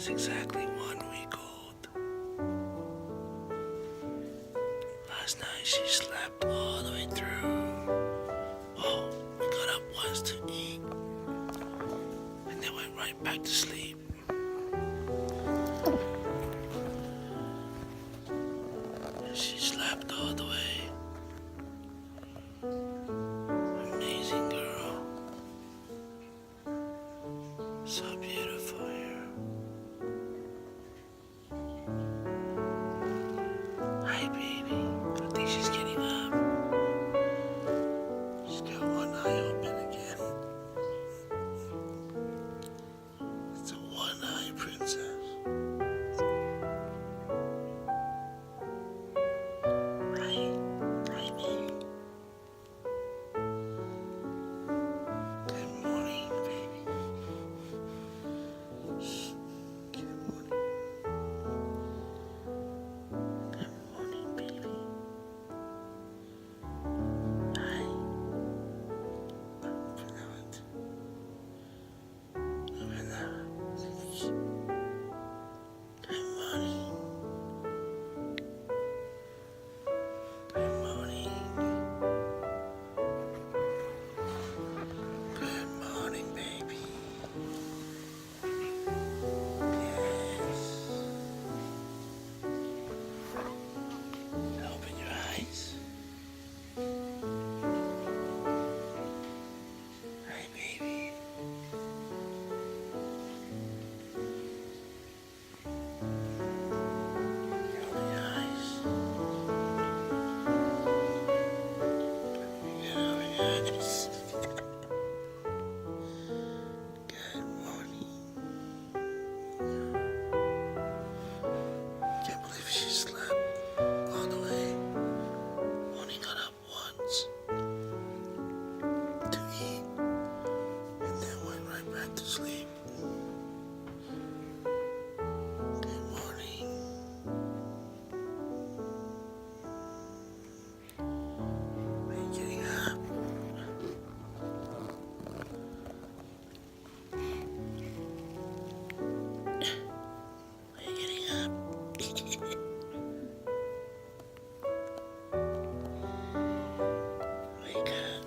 is exactly 1 week old. Last night she slept all the way through. Oh, we got up once to eat, and then went right back to sleep. And she slept all the way. Amazing girl. So beautiful here. Hi, baby. I think she's getting up. She's got one eye open again. It's a one-eye princess. Hi. Hi, baby. Good morning, baby. Good morning. Good morning, baby. Hi. Open that. Open that. Good morning. Good morning. Good morning, baby. Yes. Open your eyes. Hi, baby. Open your eyes. Open your eyes. Good morning. Can't believe she slept all the way. Only got up once to eat, and then went right back to sleep. Good morning. Are you getting up? Are you getting up? Wake up.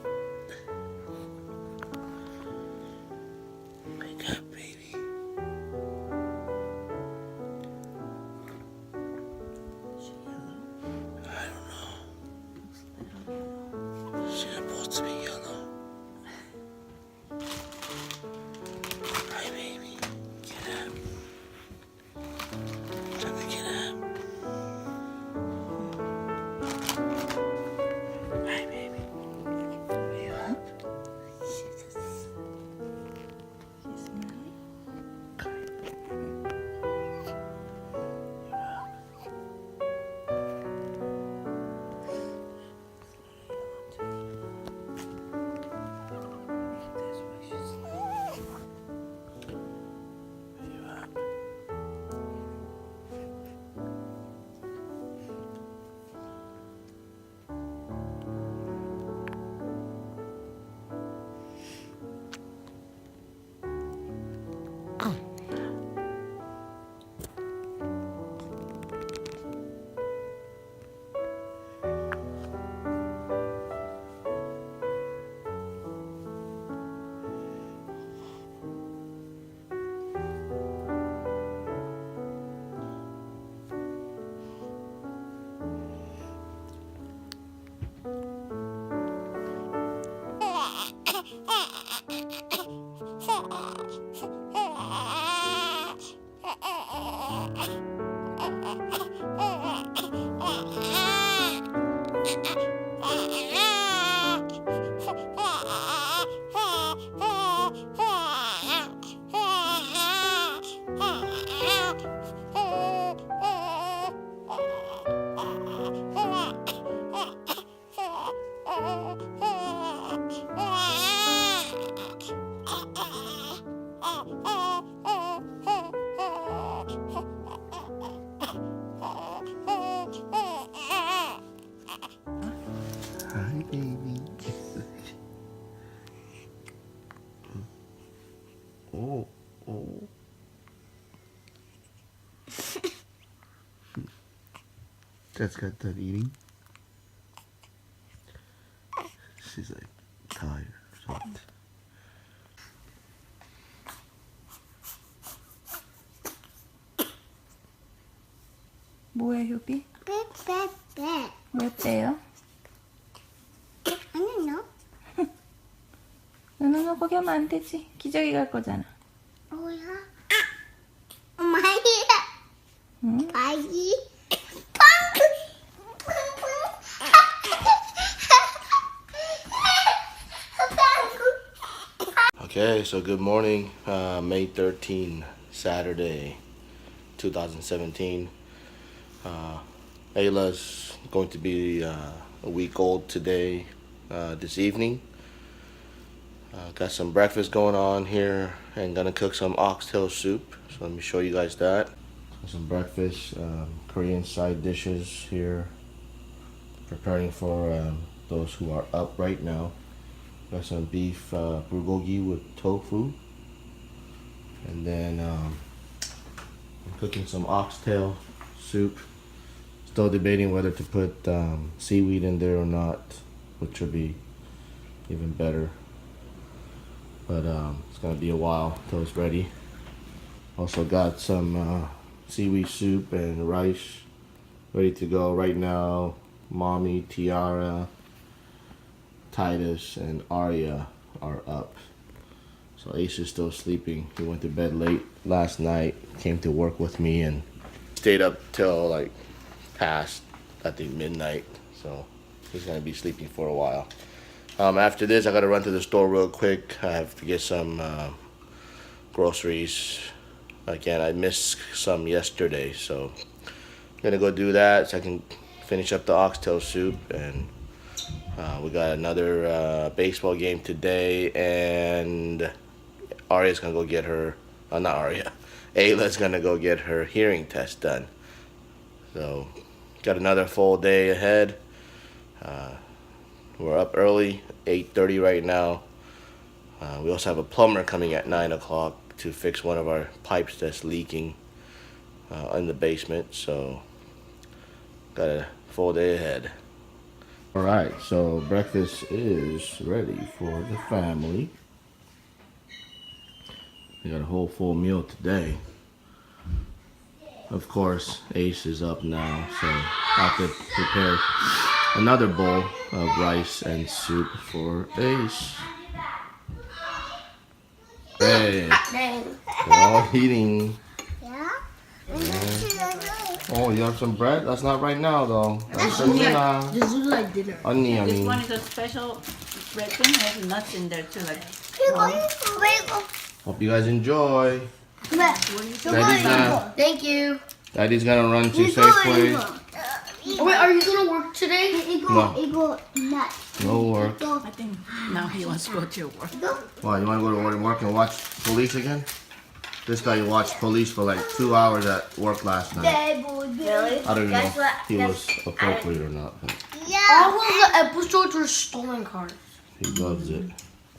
Wake up, baby. I don't know. She's supposed to be yellow. Hi, baby. Get up. Time to get up. Hi, baby. Are you up? Are you up? Hi, baby. Oh, oh. Just got done eating. She's like tired. Soft. 뭐해 효비? 빼빼빼. 왜 빼요? 아니요. 누누는 거기 하면 안 되지. 기저귀 갈 거잖아. 뭐야? 엄마야. 응? 아기. Okay, so good morning, May 13, Saturday, 2017. Ayla's going to be a week old today, this evening. Got some breakfast going on here and gonna cook some oxtail soup. So let me show you guys that. Some breakfast, Korean side dishes here. Preparing for those who are up right now. Got some beef bulgogi with tofu. And then I'm cooking some oxtail soup. Still debating whether to put seaweed in there or not, which would be even better. But it's gonna be a while till it's ready. Also got some seaweed soup and rice ready to go right now. Mommy, Tiara, Titus, and Aria are up. So Ace is still sleeping. He went to bed late last night, came to work with me, and stayed up till like past, I think, midnight. So he's gonna be sleeping for a while. After this, I gotta run to the store real quick. I have to get some groceries. Again, I missed some yesterday, so I'm gonna go do that so I can finish up the oxtail soup. And we got another baseball game today, and Aria's gonna go get her, not Aria, Ayla's gonna go get her hearing test done. So, got another full day ahead. We're up early, 8:30 right now. We also have a plumber coming at 9 o'clock to fix one of our pipes that's leaking in the basement. So, got a full day ahead. Alright, so breakfast is ready for the family. We got a whole full meal today. Of course, Ace is up now, so I have to prepare another bowl of rice and soup for Ace. Hey, we're all eating. Yeah? Oh, you have some bread? That's not right now, though. That's dinner. This is like dinner. Onion, I This mean. one is a special bread thing. It has nuts in there too, like. Hope you guys enjoy. Thank you. Daddy's gonna run to Safeway. Oh, wait, are you gonna work today? 이거 nut. No work. I think now he wants to go to work. Why, you wanna go to work and watch police again? This guy watched police for like 2 hours at work last night. Really? I don't know if he was appropriate or not, but All of the episodes were stolen cars. he loves it.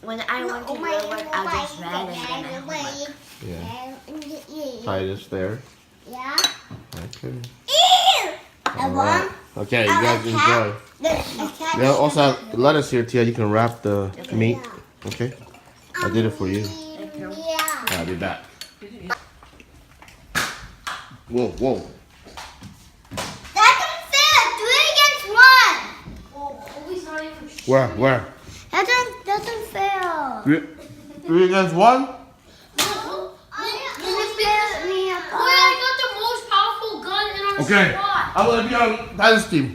When I want to go to work, I'll just run and then I work. Yeah. Titus there. Yeah. Okay. And Alright. Okay, you guys enjoy. Yeah, also have lettuce here, Tia. You can wrap the meat. Okay? I did it for you. Yeah. I'll be back. Whoa, whoa. That's unfair. 3 against 1. Oh, always not even. Where? That's unfair. 3 against 1? I got the most powerful gun in our Okay. squad. I'm gonna be on Titus' team.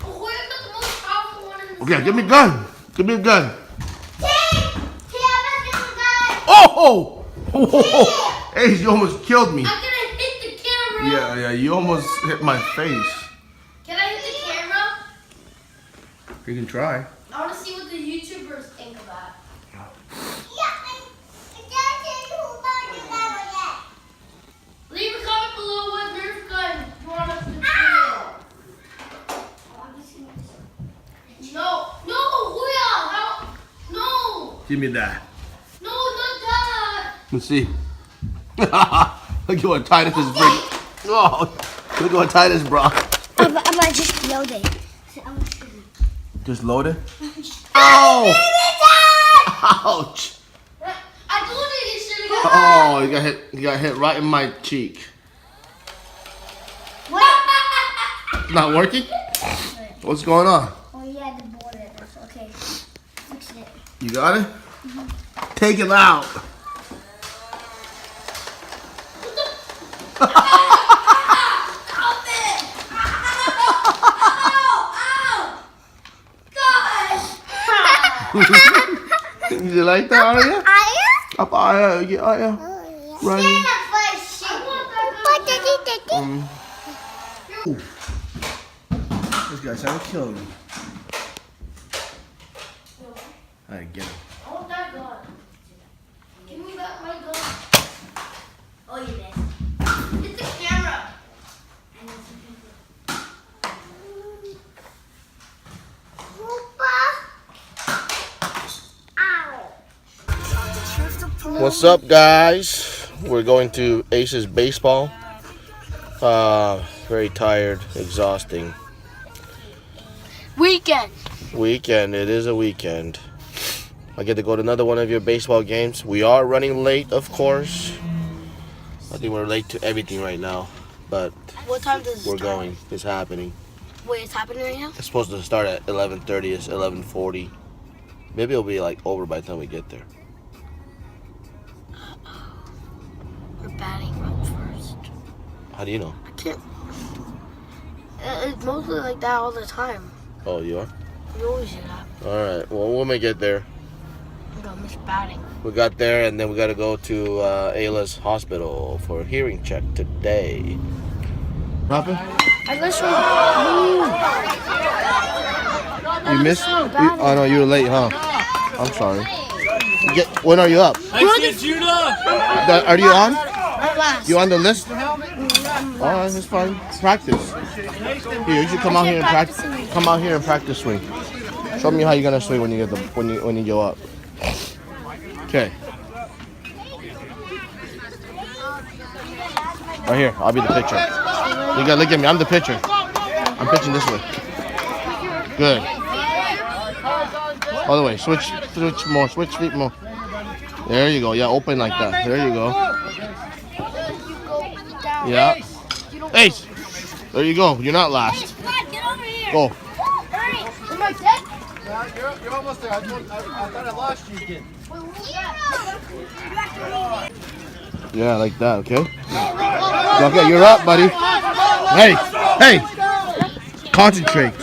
Who got the most powerful one in the Okay, give me a gun. Give me a gun. Oh! Oh! Ace, you almost killed me. I'm gonna hit the camera. Yeah, you almost hit my face. Can I hit the camera? You can try. I want to see what the YouTubers think of that. Leave a comment below what Nerf gun you want us to do. No, Huya, how? No, Give me that. no, not that. Let's see. Look at what Titus is bringing. Oh, look at what Titus brought. gonna just load it. Just load it? Ow! Ouch! I told you you should have Oh, you got hit right in my cheek. Not working? What's going on? Oh yeah, the border. Okay. Fix it. You got it? Take it out. You like that, Aria? Up, Aria. Yeah, Aria. Running. This guy's trying to kill me. Alright, get him. I want that gun. Give me back my gun. Oh, you missed. It's the camera. What's up, guys? We're going to Ace's baseball. Very tired, exhausting. Weekend. It is a weekend. I get to go to another one of your baseball games. We are running late, of course. I think we're late to everything right now, but What time does it we're start? going. It's happening. Wait, it's happening right now? It's supposed to start at 11:30. It's 11:40. Maybe it'll be like over by the time we get there. We're batting up first. How do you know? I can't. It's mostly like that all the time. Oh, you are? You always do that. All right. Well, when we get there, I'm gonna miss batting. we got there, and then we got to go to Ayla's hospital for a hearing check today. Robin? I listen. You missed? Oh no, you were late, huh? I'm sorry. When are you up? Are you on? You on the list? All right, that's fine. Practice. Here, you should come out here and practice. Come out here and practice swing. Show me how you're gonna swing when you get when you go up. Okay. Right here. I'll be the pitcher. You gotta look at me. I'm the pitcher. I'm pitching this way. Good. All the way. Switch more. Switch feet more. There you go. Yeah, open like that. There you go. Yeah. Ace. There you go. You're not last. Go. You're almost there. I thought I lost you again. Yeah, like that, okay? Okay, you're up, buddy. Hey! Concentrate.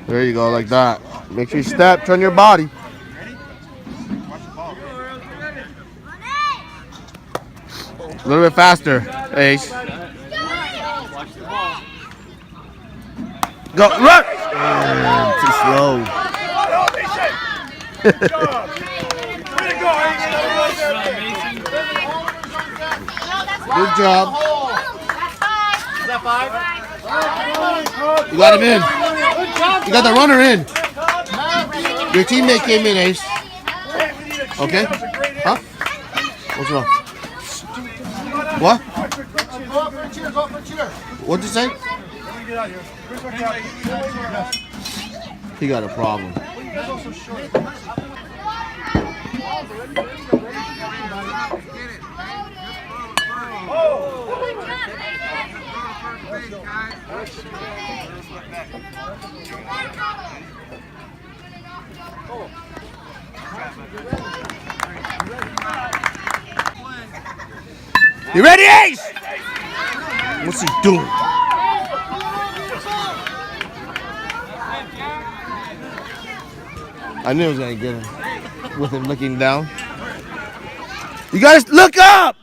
There you go, like that. Make sure you step, turn your body. A little bit faster, Ace. Go, run! Too slow. Good job. Is that 5? You got him in. You got the runner in. Your teammate came in, Ace. Okay? Huh? What's wrong? What? What'd you say? He got a problem. You ready, Ace? What's he doing? I knew I was gonna get him with him looking down. You guys look up!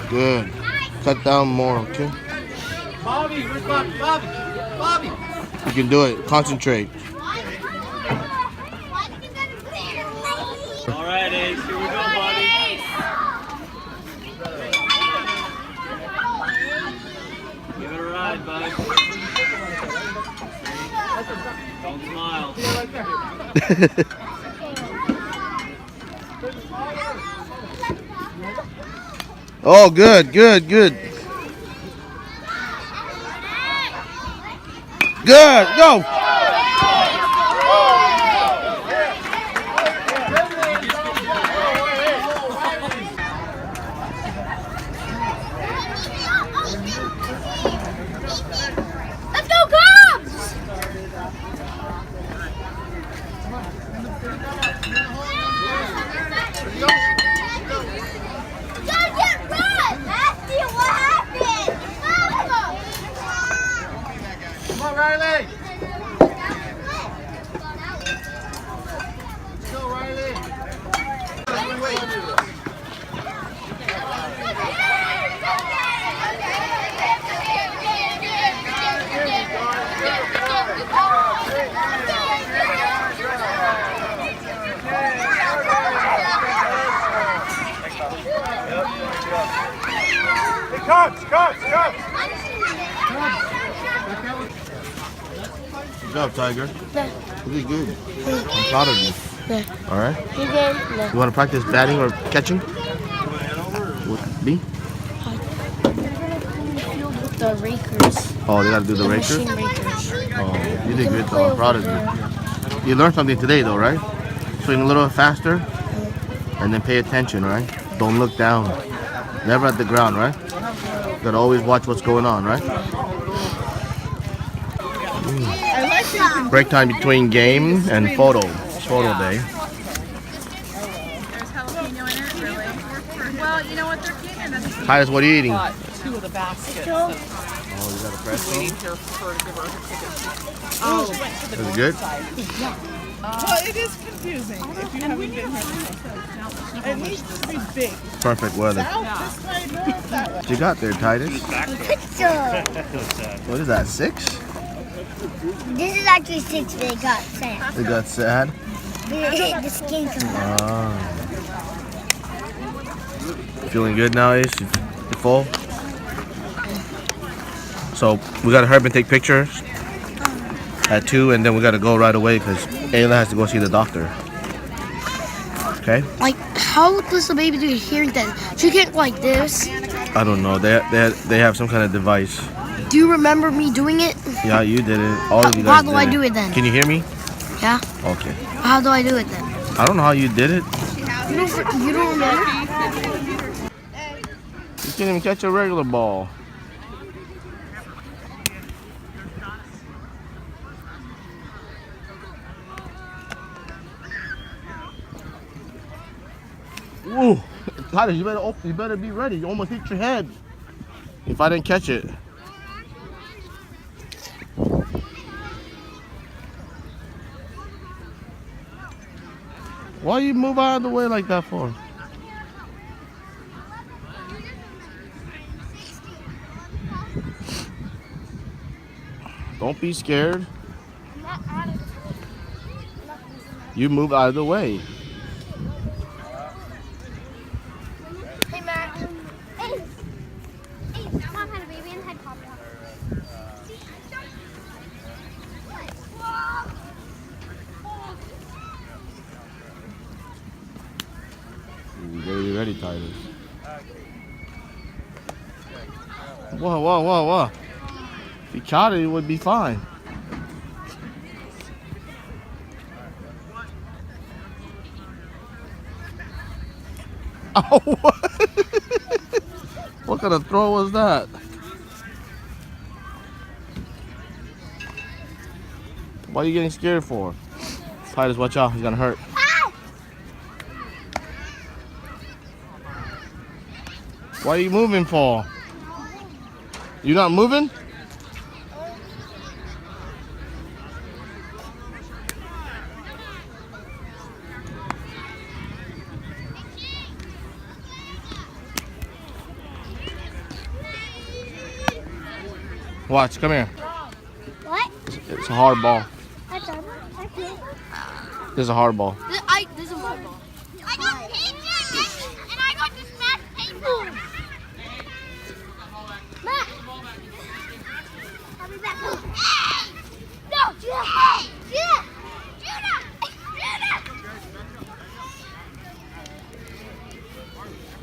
Good. Cut down more, okay? Bobby, where's Bobby? Bobby! You can do it. Concentrate. All right, Ace, here we go, buddy. Give it a ride, bud. Don't smile. Oh, good, good, good. Good, go. Let's go, Cubs! Gotta get right! Matthew, what happened? Come on, Riley. Let's go, Riley. Hey, Cubs! Good job, Tiger. You did good. I'm proud of you. All right. You did? No. You want to practice batting or catching? With me? The rakers. Oh, they got to do the raker? Machine rakers. Oh, you did good though. I'm proud of you. You learned something today though, right? Swing a little faster and then pay attention, right? Don't look down. Never at the ground, right? You gotta always watch what's going on, right? Break time between game and photo day. There's jalapeno in it, really. Well, you know what? They're cleaner than Titus, what are you eating? Two of the baskets. Oh, you got a fresh one? Waiting here for her to give her a ticket. Is it good? Well, it is confusing if you haven't been here before. It needs to be big. Perfect weather. South this way, north that way. What you got there, Titus? What is that, 6? This is actually 6, but it got sad. It got sad. The skin comes out. Feeling good now, Ace? You full? So we gotta hurry and take pictures at 2, and then we gotta go right away because Ayla has to go see the doctor. Okay? Like, how does the baby do hearing test? She can't like this. I don't know. They have some kind of device. Do you remember me doing it? Yeah, you did it. All of you How guys do I did do it then? Can you hear me? Yeah. Okay. How do I do it then? I don't know how you did it. You don't remember? You can't even catch a regular ball. Whoa, Titus, you better be ready. You almost hit your head. If I didn't catch it. Why you move out of the way like that for? Don't be scared. You move out of the way. Hey, Matt. Hey, Mom had a baby and had popped out. You better be ready, Titus. Whoa. If you caught it, it would be fine. Oh, what? What kind of throw was that? What are you getting scared for? Titus, watch out. He's gonna hurt. Why are you moving for? You not moving? Watch, come here. What? It's a hard ball. That's on. I can't. This is a hard ball. This is a hard ball. I got paintball and I got to smash paintball. Matt. I'll be back. No, you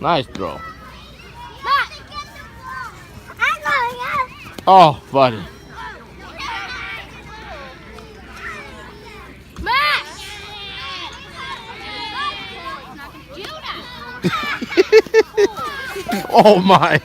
Nice throw. Matt! I'm going out! Oh, buddy. Matt! Oh my.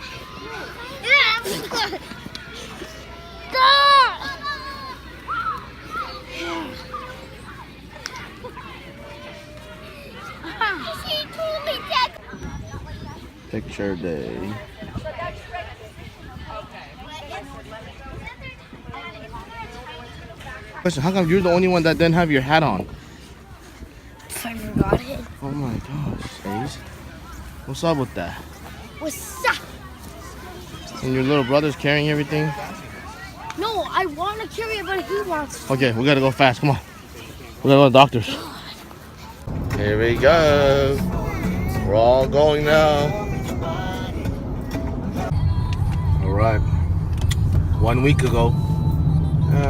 Picture day. Question, how come you're the only one that didn't have your hat on? I forgot it. Oh my gosh, Ace. What's up with that? What's up? And your little brother's carrying everything? No, I want to carry it, but he wants to. Okay, we gotta go fast, come on. We gotta go to the doctor's. Here we go. We're all going now. Alright. 1 week ago,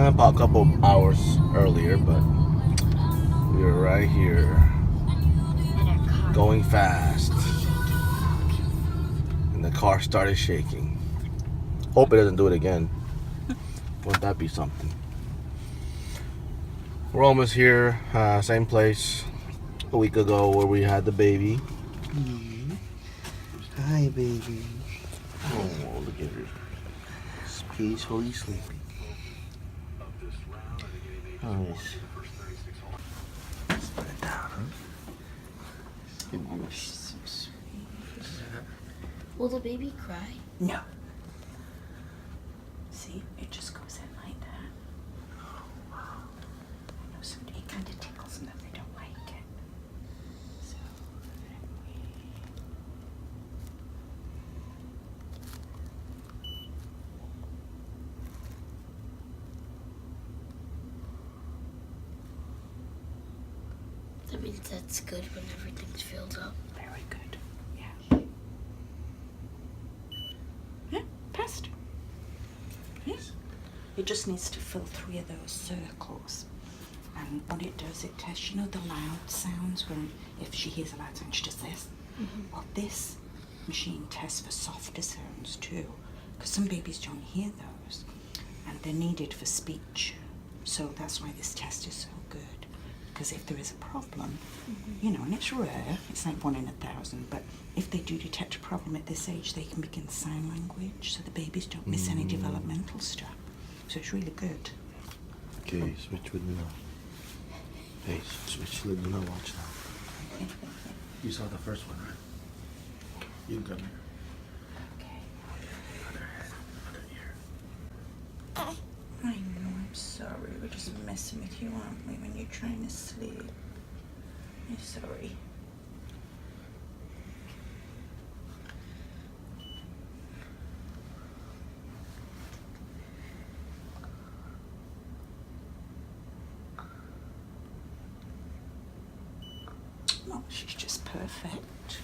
about a couple hours earlier, but we were right here. Going fast. And the car started shaking. Hope it doesn't do it again. Wouldn't that be something? We're almost here, same place a week ago where we had the baby. Hi, baby. Oh, look at her. She's peacefully sleeping. Nice. Let's put it down, huh? She's so sweet. Will the baby cry? No. See, it just goes in like that. I know somebody kind of tickles them that they don't like it. So, That means that's good when everything's filled up. very good. Yeah. Yeah, passed. Yes. It just needs to fill 3 of those circles. And what it does, it tests, you know, the loud sounds when, if she hears a loud sound, she does this. Well, this machine tests for softer sounds too, because some babies don't hear those, and they're needed for speech. So that's why this test is so good. Because if there is a problem, you know, and it's rare, it's like 1 in 1,000, but if they do detect a problem at this age, they can begin sign language, so the babies don't miss any developmental stuff. So it's really good. Okay, switch with me now. Hey, switch with me now, watch now. You saw the first one, right? You come here. Okay. Other head, other ear. I know, I'm sorry. We're just messing with you, aren't we, when you're trying to sleep? I'm sorry. Oh, she's just perfect.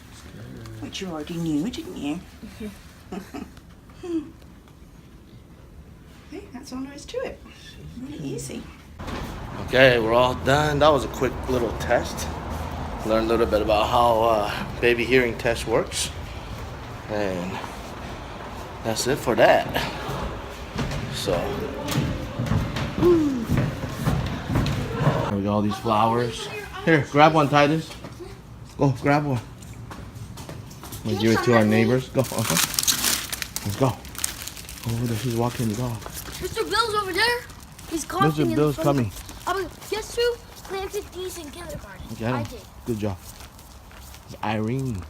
Which you already knew, didn't you? Hey, that's all there is to it. Really easy. Okay, we're all done. That was a quick little test. Learned a little bit about how baby hearing test works. And that's it for that. So, we got all these flowers. Here, grab one, Titus. Go, grab one. We'll give it to our neighbors. Go, Let's go. Oh, there, he's walking the dog. Mr. Bill's over there. He's coughing. Mr. Bill's coming. Guess who planted these in kindergarten? Get I him. did. Good job. It's Irene.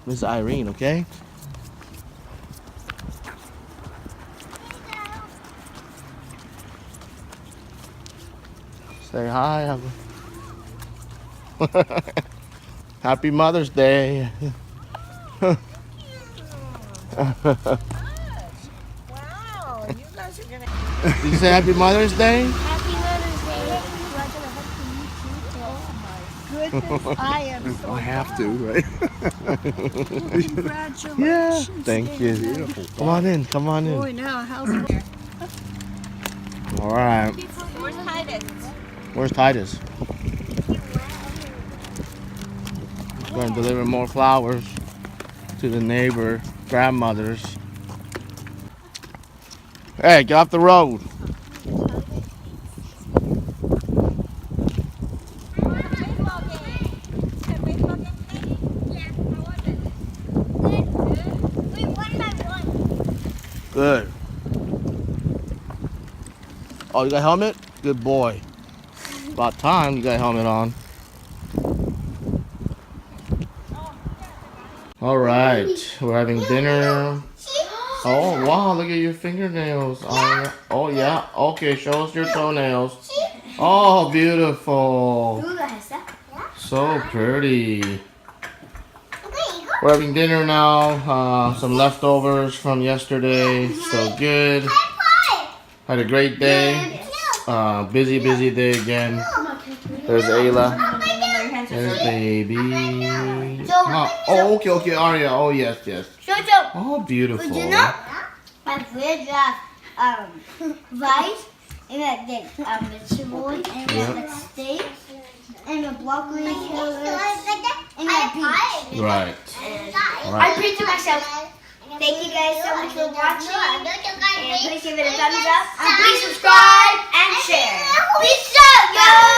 Miss Irene, okay? Say hi. Happy Mother's Day. Wow, you guys are gonna. Did you say Happy Mother's Day? Happy Mother's Day. Goodness, I am so. I have to, right? Congratulations. Yeah. Thank you. Come on in. Come on Boy, in. now how's it? All right. Where's Titus? Where's Titus? Going to deliver more flowers. to the neighbor grandmother's. Hey, get off the road. Good. Oh, you got a helmet? Good boy. About time you got a helmet on. All right, we're having dinner. Oh, wow, look at your fingernails. Oh, yeah. Okay, show us your toenails. Oh, beautiful. So pretty. We're having dinner now. Some leftovers from yesterday. So good. Had a great day. Busy day again. There's Ayla. There's baby. Oh, okay, Aria. Oh, yes. Oh, beautiful. My bread rice and vegetable and the steak and the broccoli, carrots and the beets. Right. I preach to myself. Thank you guys so much for watching. And please give it a thumbs up. And please subscribe and share. Peace out, guys.